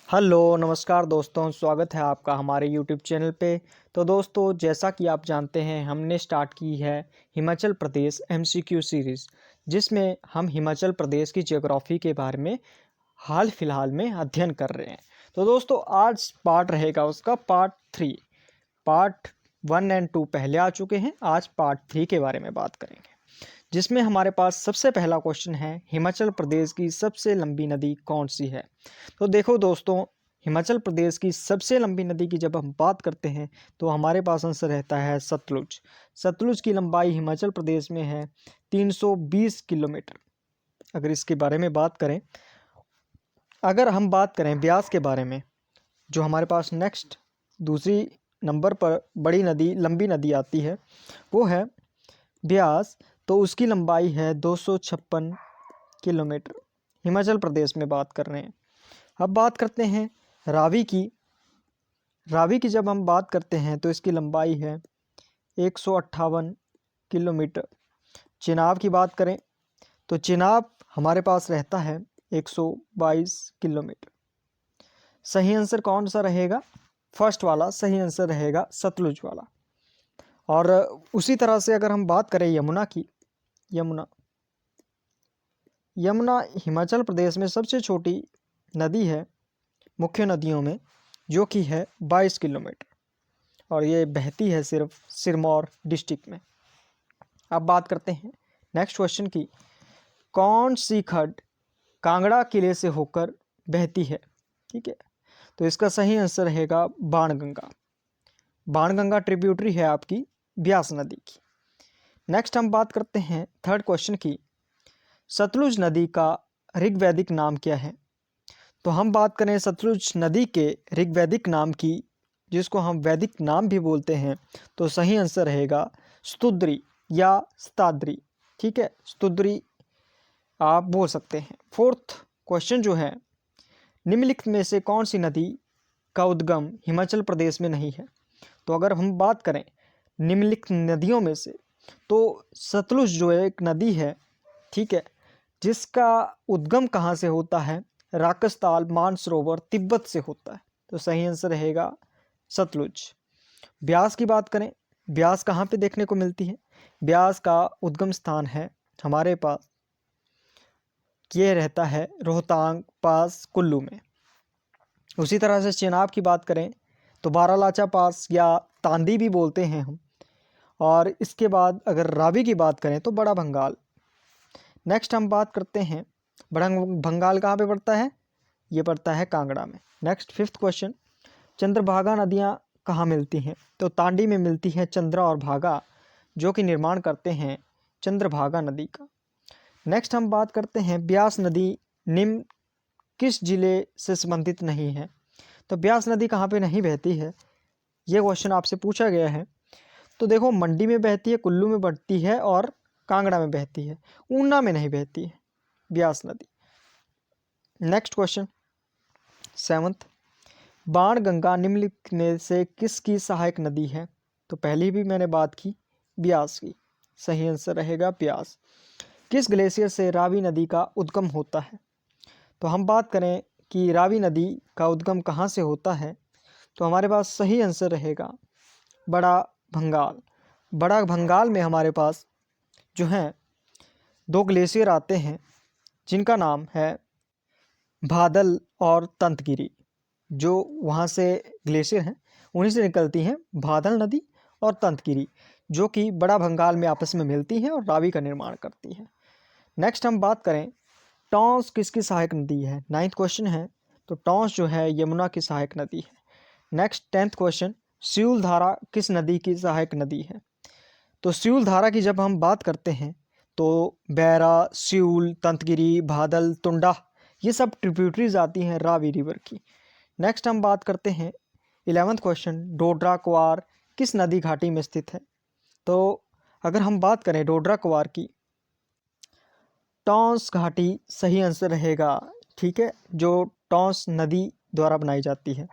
Hello नमस्कार दोस्तों, स्वागत है आपका हमारे यूट्यूब चैनल पे। तो दोस्तों, जैसा कि आप जानते हैं, हमने स्टार्ट की है हिमाचल प्रदेश एमसीक्यू सीरीज़, जिसमें हम हिमाचल प्रदेश की ज्योग्राफी के बारे में हाल फिलहाल में अध्ययन कर रहे हैं। तो दोस्तों, आज पार्ट रहेगा उसका पार्ट 3। पार्ट 1 एंड 2 पहले आ चुके हैं, आज पार्ट 3 के बारे में बात करेंगे, जिसमें हमारे पास सबसे पहला क्वेश्चन है, हिमाचल प्रदेश की सबसे लंबी नदी कौन सी है। तो देखो दोस्तों, हिमाचल प्रदेश की सबसे लंबी नदी की जब हम बात करते हैं तो हमारे पास आंसर रहता है सतलुज। सतलुज की लंबाई हिमाचल प्रदेश में है 320 किलोमीटर। अगर इसके बारे में बात करें, अगर हम बात करें ब्यास के बारे में, जो हमारे पास नेक्स्ट दूसरी नंबर पर बड़ी नदी लंबी नदी आती है, वो है ब्यास। तो उसकी लंबाई है 256 किलोमीटर। हिमाचल प्रदेश में बात कर रहे हैं। अब बात करते हैं रावी की। रावी की जब हम बात करते हैं तो इसकी लंबाई है 158 किलोमीटर। चिनाब की बात करें तो चिनाब हमारे पास रहता है 122 किलोमीटर। सही आंसर कौन सा रहेगा? फर्स्ट वाला सही आंसर रहेगा, सतलुज वाला। और उसी तरह से अगर हम बात करें यमुना की, यमुना हिमाचल प्रदेश में सबसे छोटी नदी है मुख्य नदियों में, जो कि है 22 किलोमीटर, और ये बहती है सिर्फ सिरमौर डिस्ट्रिक्ट में। अब बात करते हैं नेक्स्ट क्वेश्चन की। कौन सी खड्ड कांगड़ा किले से होकर बहती है? ठीक है, तो इसका सही आंसर रहेगा बाणगंगा। बाणगंगा ट्रिब्यूटरी है आपकी ब्यास नदी की। नेक्स्ट हम बात करते हैं थर्ड क्वेश्चन की। सतलुज नदी का ऋग्वैदिक नाम क्या है? तो हम बात करें सतलुज नदी के ऋग्वैदिक नाम की, जिसको हम वैदिक नाम भी बोलते हैं, तो सही आंसर रहेगा स्तुद्री या स्ताद्री। ठीक है, स्तुद्री आप बोल सकते हैं। फोर्थ क्वेश्चन जो है, निम्नलिखित में से कौन सी नदी का उद्गम हिमाचल प्रदेश में नहीं है? तो अगर हम बात करें निम्नलिखित नदियों में से, तो सतलुज जो है एक नदी है, ठीक है, जिसका उद्गम कहाँ से होता है? राकसताल मानसरोवर तिब्बत से होता है। तो सही आंसर रहेगा सतलुज। ब्यास की बात करें, ब्यास कहाँ पे देखने को मिलती है? ब्यास का उद्गम स्थान है हमारे पास, ये रहता है रोहतांग पास कुल्लू में। उसी तरह से चेनाब की बात करें तो बारालाचा पास या तांदी भी बोलते हैं हम। और इसके बाद अगर रावी की बात करें तो बड़ा भंगाल। नेक्स्ट हम बात करते हैं बड़ा भंगाल कहाँ पे पड़ता है? ये पड़ता है कांगड़ा में। नेक्स्ट फिफ्थ क्वेश्चन, चंद्रभागा नदियाँ कहाँ मिलती हैं? तो तांडी में मिलती हैं चंद्रा और भागा, जो कि निर्माण करते हैं चंद्रभागा नदी का। नेक्स्ट हम बात करते हैं ब्यास नदी निम्न किस जिले से संबंधित नहीं है? तो ब्यास नदी कहाँ पे नहीं बहती है, ये क्वेश्चन आपसे पूछा गया है। तो देखो, मंडी में बहती है, कुल्लू में बहती है और कांगड़ा में बहती है, ऊना में नहीं बहती है ब्यास नदी। नेक्स्ट क्वेश्चन सेवंथ, बाणगंगा निम्नलिखित में से किसकी सहायक नदी है? तो पहले भी मैंने बात की ब्यास की। सही आंसर रहेगा ब्यास। किस ग्लेशियर से रावी नदी का उद्गम होता है? तो हम बात करें कि रावी नदी का उद्गम कहाँ से होता है, तो हमारे पास सही आंसर रहेगा बड़ा भंगाल। बड़ा भंगाल में हमारे पास जो हैं 2 ग्लेशियर आते हैं, जिनका नाम है भादल और तंतगिरी। जो वहाँ से ग्लेशियर हैं, उन्हीं से निकलती हैं भादल नदी और तंतगिरी, जो कि बड़ा भंगाल में आपस में मिलती हैं और रावी का निर्माण करती हैं। नेक्स्ट हम बात करें टॉन्स किसकी सहायक नदी है? 9th क्वेश्चन है, तो टॉन्स जो है यमुना की सहायक नदी है। नेक्स्ट 10th क्वेश्चन, सियूल धारा किस नदी की सहायक नदी है? तो सियूल धारा की जब हम बात करते हैं तो बैरा, सियूल, तंतगिरी, भादल, तुंडा, ये सब ट्रिब्यूटरीज आती हैं रावी रिवर की। नेक्स्ट हम बात करते हैं 11th क्वेश्चन, डोडरा क्वार किस नदी घाटी में स्थित है? तो अगर हम बात करें डोडरा क्वार की, टॉन्स घाटी सही आंसर रहेगा। ठीक है, जो टॉन्स नदी द्वारा बनाई जाती है।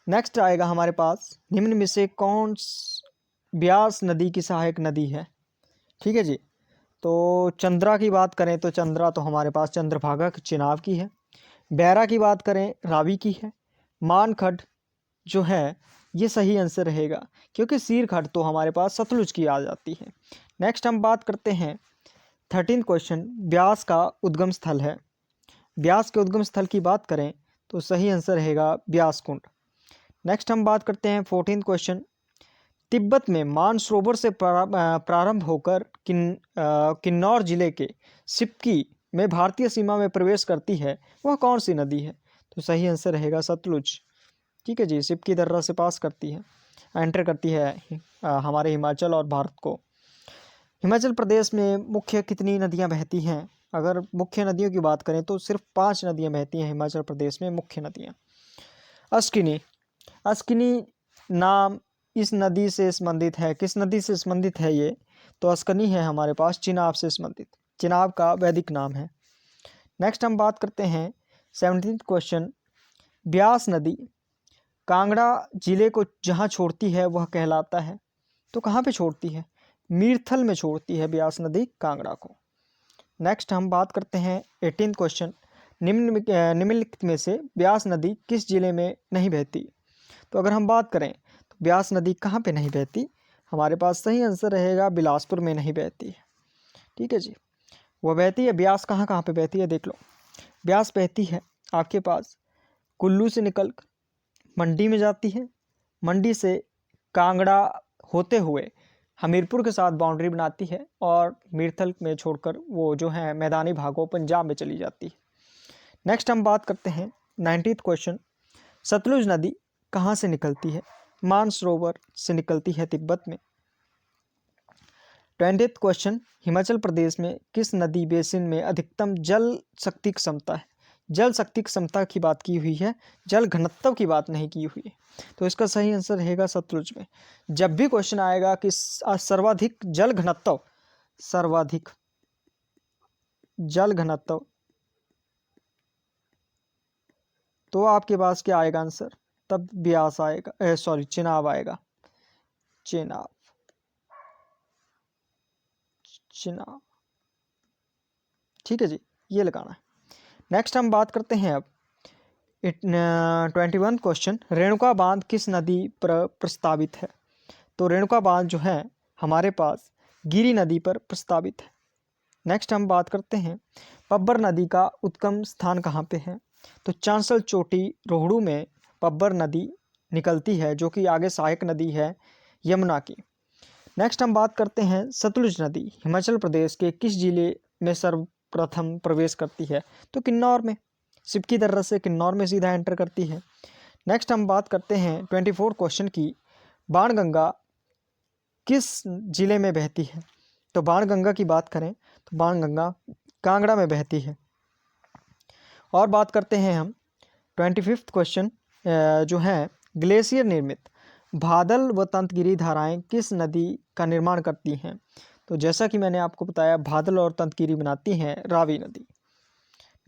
नेक्स्ट आएगा हमारे पास, निम्न में से कौन ब्यास नदी की सहायक नदी है? ठीक है जी, तो चंद्रा की बात करें तो चंद्रा तो हमारे पास चंद्रभागा चिनाब की है। बैरा की बात करें रावी की है। मानखड जो है ये सही आंसर रहेगा, क्योंकि सीरखड तो हमारे पास सतलुज की आ जाती है। नेक्स्ट हम बात करते हैं 13 क्वेश्चन, ब्यास का उद्गम स्थल है। ब्यास के उद्गम स्थल की बात करें तो सही आंसर रहेगा ब्यास कुंड। नेक्स्ट हम बात करते हैं 14 क्वेश्चन, तिब्बत में मानसरोवर से प्रारंभ होकर किन्नौर जिले के सिपकी में भारतीय सीमा में प्रवेश करती है, वह कौन सी नदी है? तो सही आंसर रहेगा सतलुज। ठीक है जी, सिपकी दर्रा से पास करती है, एंटर करती है हमारे हिमाचल और भारत को। हिमाचल प्रदेश में मुख्य कितनी नदियां बहती हैं? अगर मुख्य नदियों की बात करें तो सिर्फ 5 नदियां बहती हैं हिमाचल प्रदेश में, मुख्य नदियां। अस्किनी, अस्किनी नाम इस नदी से संबंधित है, किस नदी से संबंधित है ये? तो अस्कनी है हमारे पास चिनाब से संबंधित, चिनाब का वैदिक नाम है। नेक्स्ट हम बात करते हैं 17th क्वेश्चन, ब्यास नदी कांगड़ा जिले को जहाँ छोड़ती है वह कहलाता है, तो कहाँ पे छोड़ती है? मीरथल में छोड़ती है ब्यास नदी कांगड़ा को। नेक्स्ट हम बात करते हैं 18th क्वेश्चन, निम्नलिखित में से ब्यास नदी किस जिले में नहीं बहती? तो अगर हम बात करें तो ब्यास नदी कहाँ पे नहीं बहती? हमारे पास सही आंसर रहेगा बिलासपुर में नहीं बहती है। ठीक है जी, वह बहती है ब्यास कहाँ कहाँ पे बहती है देख लो। ब्यास बहती है आपके पास कुल्लू से निकल कर मंडी में जाती है, मंडी से कांगड़ा होते हुए हमीरपुर के साथ बाउंड्री बनाती है और मीरथल में छोड़कर वो जो है मैदानी भागों पंजाब में चली जाती है। नेक्स्ट हम बात करते हैं 19th क्वेश्चन, सतलुज नदी कहाँ से निकलती है? मानसरोवर से निकलती है तिब्बत में। 20th क्वेश्चन, हिमाचल प्रदेश में किस नदी बेसिन में अधिकतम जल शक्ति क्षमता है? जल शक्ति क्षमता की बात की हुई है, जल घनत्व की बात नहीं की हुई है, तो इसका सही आंसर रहेगा सतलुज में। जब भी क्वेश्चन आएगा कि सर्वाधिक जल घनत्व, सर्वाधिक जल घनत्व, तो आपके पास क्या आएगा आंसर? तब ब्यास आएगा, सॉरी चिनाब आएगा, चिनाब, चिनाब। ठीक है जी, ये लगाना है। नेक्स्ट हम बात करते हैं अब 21 क्वेश्चन, रेणुका बांध किस नदी पर प्रस्तावित है? तो रेणुका बांध जो है हमारे पास गिरी नदी पर प्रस्तावित है। नेक्स्ट हम बात करते हैं पब्बर नदी का उद्गम स्थान कहाँ पे है? तो चांसल चोटी रोहड़ू में पब्बर नदी निकलती है, जो कि आगे सहायक नदी है यमुना की। नेक्स्ट हम बात करते हैं सतलुज नदी हिमाचल प्रदेश के किस जिले में सर्वप्रथम प्रवेश करती है? तो किन्नौर में, सिपकी दर्रा से किन्नौर में सीधा एंटर करती है। नेक्स्ट हम बात करते हैं 24 क्वेश्चन की, बाणगंगा किस जिले में बहती है? तो बाणगंगा की बात करें तो बाणगंगा कांगड़ा में बहती है। और बात करते हैं हम 25 क्वेश्चन, जो है ग्लेशियर निर्मित बादल व तंतगिरी धाराएं किस नदी का निर्माण करती हैं? तो जैसा कि मैंने आपको बताया बादल और तंतगिरी बनाती हैं रावी नदी।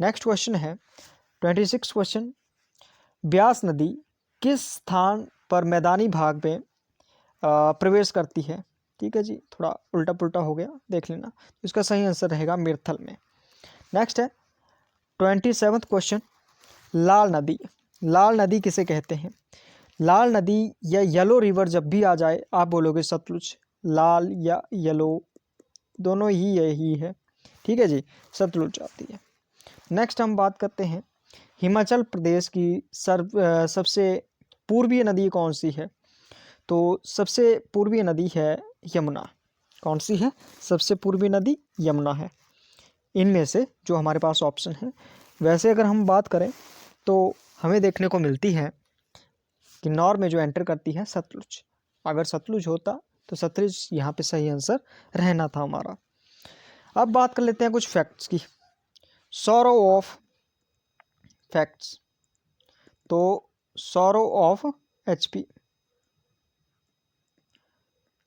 नेक्स्ट क्वेश्चन है 26 क्वेश्चन, ब्यास नदी किस स्थान पर मैदानी भाग में प्रवेश करती है? ठीक है जी, थोड़ा उल्टा पुल्टा हो गया, देख लेना। तो इसका सही आंसर रहेगा मीरथल में। नेक्स्ट है 27 क्वेश्चन, लाल नदी, लाल नदी किसे कहते हैं? लाल नदी या येलो रिवर जब भी आ जाए आप बोलोगे सतलुज, लाल या येलो दोनों ही यही है। ठीक है जी, सतलुज आती है। नेक्स्ट हम बात करते हैं हिमाचल प्रदेश की सबसे पूर्वीय नदी कौन सी है? तो सबसे पूर्वीय नदी है यमुना। कौन सी है? सबसे पूर्वीय नदी यमुना है, इनमें से जो हमारे पास ऑप्शन है। वैसे अगर हम बात करें तो हमें देखने को मिलती है किन्नौर में जो एंटर करती है सतलुज। अगर सतलुज होता तो सतलुज यहाँ पे सही आंसर रहना था हमारा। अब बात कर लेते हैं कुछ फैक्ट्स की, सॉरो ऑफ फैक्ट्स। तो सॉरो ऑफ एचपी,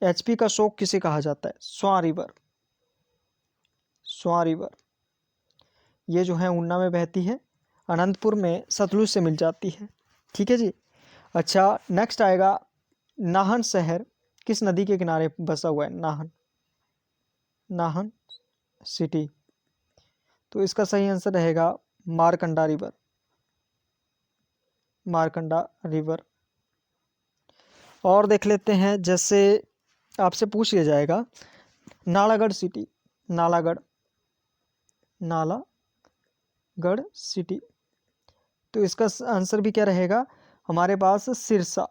एचपी का शोक किसे कहा जाता है? स्वां रिवर, स्वां रिवर ये जो है ऊना में बहती है, अनंतपुर में सतलुज से मिल जाती है। ठीक है जी। अच्छा, नेक्स्ट आएगा नाहन शहर किस नदी के किनारे बसा हुआ है? नाहन, नाहन सिटी, तो इसका सही आंसर रहेगा मारकंडा रिवर, मारकंडा रिवर। और देख लेते हैं, जैसे आपसे पूछ लिया जाएगा नालागढ़ सिटी, नालागढ़ सिटी, तो इसका आंसर भी क्या रहेगा हमारे पास? सिरसा।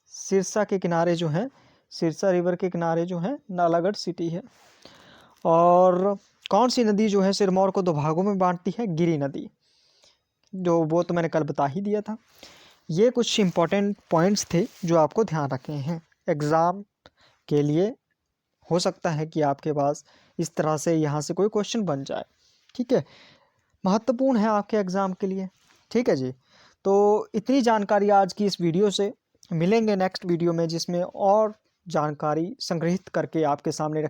सिरसा के किनारे जो है, सिरसा रिवर के किनारे जो है नालागढ़ सिटी है। और कौन सी नदी जो है सिरमौर को दो भागों में बांटती है? गिरि नदी, जो वो तो मैंने कल बता ही दिया था। ये कुछ इंपॉर्टेंट पॉइंट्स थे जो आपको ध्यान रखने हैं एग्ज़ाम के लिए। हो सकता है कि आपके पास इस तरह से यहाँ से कोई क्वेश्चन बन जाए, ठीक है, महत्वपूर्ण है आपके एग्ज़ाम के लिए, ठीक है जी। तो इतनी जानकारी आज की इस वीडियो से। मिलेंगे नेक्स्ट वीडियो में जिसमें और जानकारी संग्रहित करके आपके सामने